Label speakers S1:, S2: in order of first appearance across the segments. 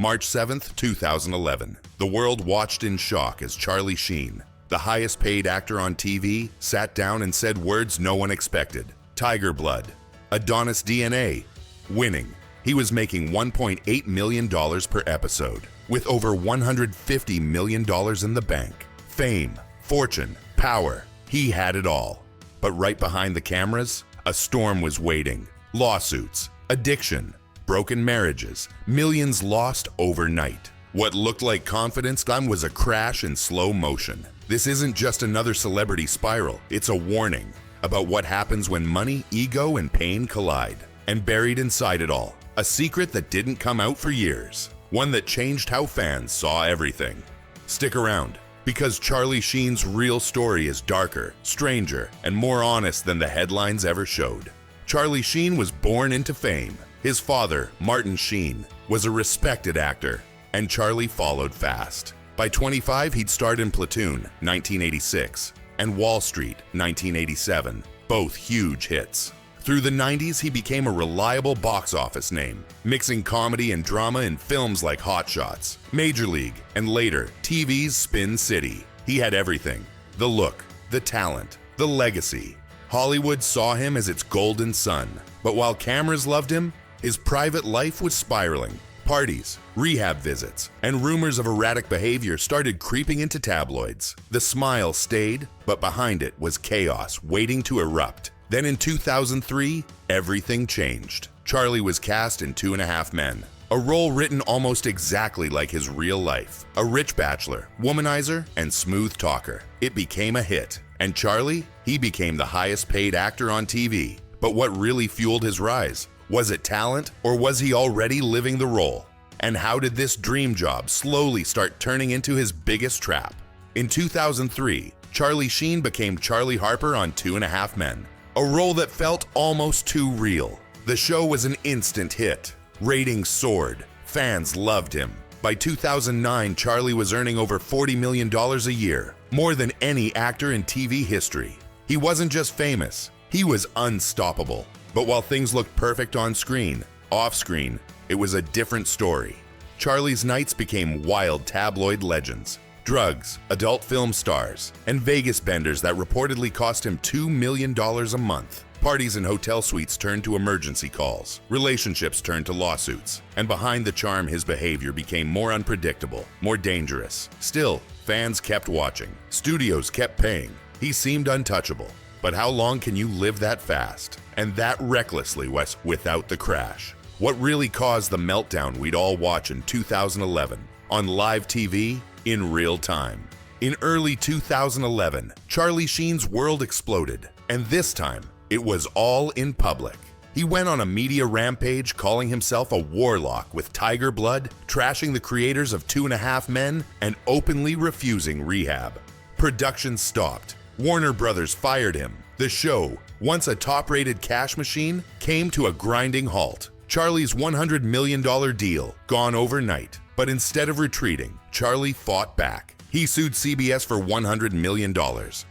S1: March 7, 2011. The world watched in shock as Charlie Sheen, the highest paid actor on TV, sat down and said words no one expected. Tiger blood. Adonis DNA. Winning. He was making $1.8 million per episode, with over $150 million in the bank. Fame, fortune, power. He had it all. But right behind the cameras, a storm was waiting. Lawsuits, addiction, broken marriages, millions lost overnight. What looked like confidence was a crash in slow motion. This isn't just another celebrity spiral, it's a warning about what happens when money, ego, and pain collide. And buried inside it all, a secret that didn't come out for years. One that changed how fans saw everything. Stick around, because Charlie Sheen's real story is darker, stranger, and more honest than the headlines ever showed. Charlie Sheen was born into fame. His father, Martin Sheen, was a respected actor, and Charlie followed fast. By 25, he'd starred in Platoon, 1986, and Wall Street, 1987, both huge hits. Through the 90s, he became a reliable box office name, mixing comedy and drama in films like Hot Shots, Major League, and later, TV's Spin City. He had everything: the look, the talent, the legacy. Hollywood saw him as its golden son, but while cameras loved him, his private life was spiraling. Parties, rehab visits, and rumors of erratic behavior started creeping into tabloids. The smile stayed, but behind it was chaos waiting to erupt. Then in 2003, everything changed. Charlie was cast in 2.5 Men, a role written almost exactly like his real life. A rich bachelor, womanizer, and smooth talker. It became a hit, and Charlie, he became the highest paid actor on TV. But what really fueled his rise? Was it talent, or was he already living the role? And how did this dream job slowly start turning into his biggest trap? In 2003, Charlie Sheen became Charlie Harper on 2.5 Men, a role that felt almost too real. The show was an instant hit. Ratings soared. Fans loved him. By 2009, Charlie was earning over $40 million a year, more than any actor in TV history. He wasn't just famous, he was unstoppable. But while things looked perfect on screen, off-screen, it was a different story. Charlie's nights became wild tabloid legends. Drugs, adult film stars, and Vegas benders that reportedly cost him $2 million a month. Parties and hotel suites turned to emergency calls. Relationships turned to lawsuits. And behind the charm, his behavior became more unpredictable, more dangerous. Still, fans kept watching. Studios kept paying. He seemed untouchable. But how long can you live that fast? And that recklessly, without the crash? What really caused the meltdown we'd all watch in 2011 on live TV in real time? In early 2011, Charlie Sheen's world exploded, and this time, it was all in public. He went on a media rampage calling himself a warlock with tiger blood, trashing the creators of 2.5 Men, and openly refusing rehab. Production stopped. Warner Brothers fired him. The show, once a top-rated cash machine, came to a grinding halt. Charlie's $100 million deal gone overnight. But instead of retreating, Charlie fought back. He sued CBS for $100 million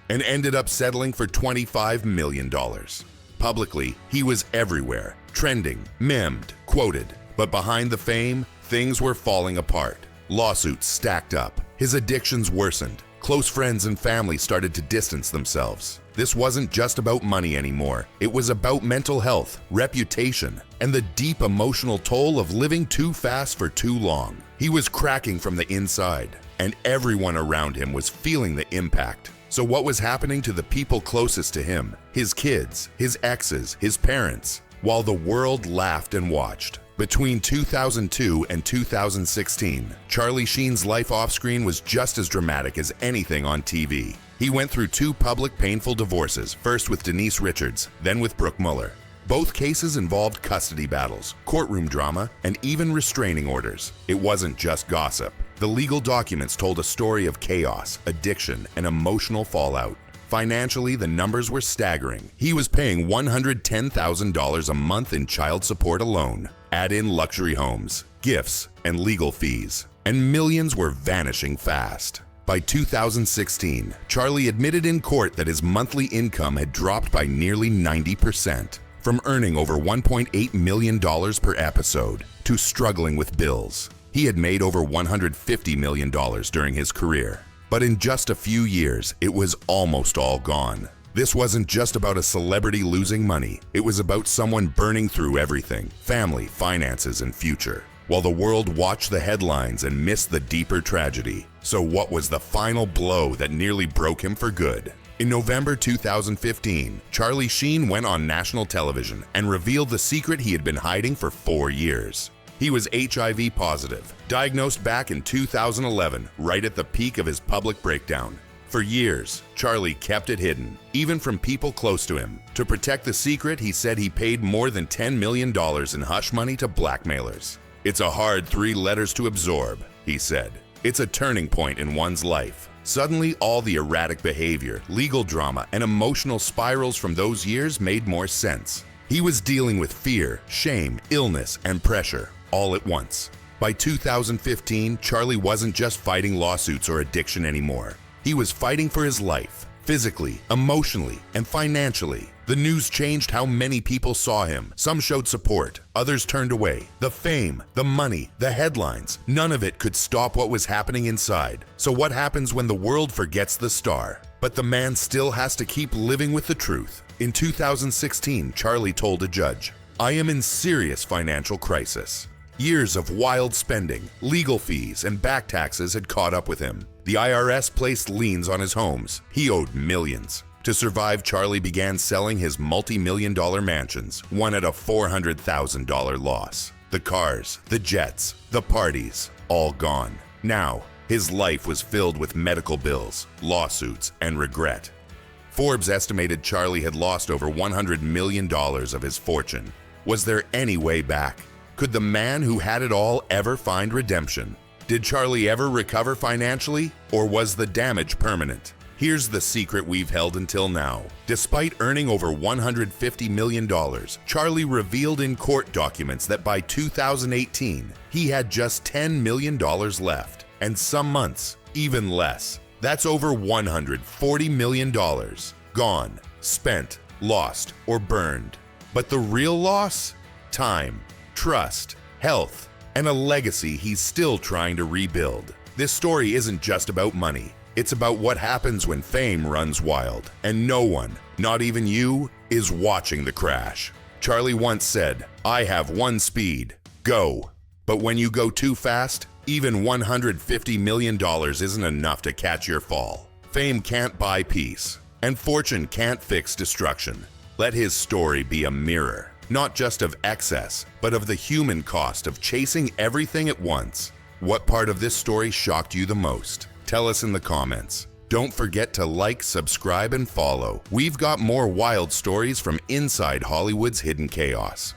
S1: and ended up settling for $25 million. Publicly, he was everywhere, trending, memed, quoted. But behind the fame, things were falling apart. Lawsuits stacked up. His addictions worsened. Close friends and family started to distance themselves. This wasn't just about money anymore. It was about mental health, reputation, and the deep emotional toll of living too fast for too long. He was cracking from the inside, and everyone around him was feeling the impact. So what was happening to the people closest to him? His kids, his exes, his parents, while the world laughed and watched. Between 2002 and 2016, Charlie Sheen's life off-screen was just as dramatic as anything on TV. He went through 2 public painful divorces, first with Denise Richards, then with Brooke Muller. Both cases involved custody battles, courtroom drama, and even restraining orders. It wasn't just gossip. The legal documents told a story of chaos, addiction, and emotional fallout. Financially, the numbers were staggering. He was paying $110,000 a month in child support alone. Add in luxury homes, gifts, and legal fees, and millions were vanishing fast. By 2016, Charlie admitted in court that his monthly income had dropped by nearly 90%, from earning over $1.8 million per episode to struggling with bills. He had made over $150 million during his career. But in just a few years, it was almost all gone. This wasn't just about a celebrity losing money. It was about someone burning through everything: family, finances, and future, while the world watched the headlines and missed the deeper tragedy. So what was the final blow that nearly broke him for good? In November 2015, Charlie Sheen went on national television and revealed the secret he had been hiding for 4 years. He was HIV positive, diagnosed back in 2011, right at the peak of his public breakdown. For years, Charlie kept it hidden, even from people close to him. To protect the secret, he said he paid more than $10 million in hush money to blackmailers. "It's a hard 3 letters to absorb," he said. "It's a turning point in one's life." Suddenly, all the erratic behavior, legal drama, and emotional spirals from those years made more sense. He was dealing with fear, shame, illness, and pressure, all at once. By 2015, Charlie wasn't just fighting lawsuits or addiction anymore. He was fighting for his life, physically, emotionally, and financially. The news changed how many people saw him. Some showed support, others turned away. The fame, the money, the headlines, none of it could stop what was happening inside. So what happens when the world forgets the star? But the man still has to keep living with the truth. In 2016, Charlie told a judge, "I am in serious financial crisis." Years of wild spending, legal fees, and back taxes had caught up with him. The IRS placed liens on his homes. He owed millions. To survive, Charlie began selling his multi-million-dollar mansions, one at a $400,000 loss. The cars, the jets, the parties, all gone. Now, his life was filled with medical bills, lawsuits, and regret. Forbes estimated Charlie had lost over $100 million of his fortune. Was there any way back? Could the man who had it all ever find redemption? Did Charlie ever recover financially, or was the damage permanent? Here's the secret we've held until now. Despite earning over $150 million, Charlie revealed in court documents that by 2018, he had just $10 million left, and some months, even less. That's over $140 million. Gone, spent, lost, or burned. But the real loss? Time, trust, health, and a legacy he's still trying to rebuild. This story isn't just about money. It's about what happens when fame runs wild, and no one, not even you, is watching the crash. Charlie once said, "I have one speed, go." But when you go too fast, even $150 million isn't enough to catch your fall. Fame can't buy peace, and fortune can't fix destruction. Let his story be a mirror, not just of excess, but of the human cost of chasing everything at once. What part of this story shocked you the most? Tell us in the comments. Don't forget to like, subscribe, and follow. We've got more wild stories from inside Hollywood's hidden chaos.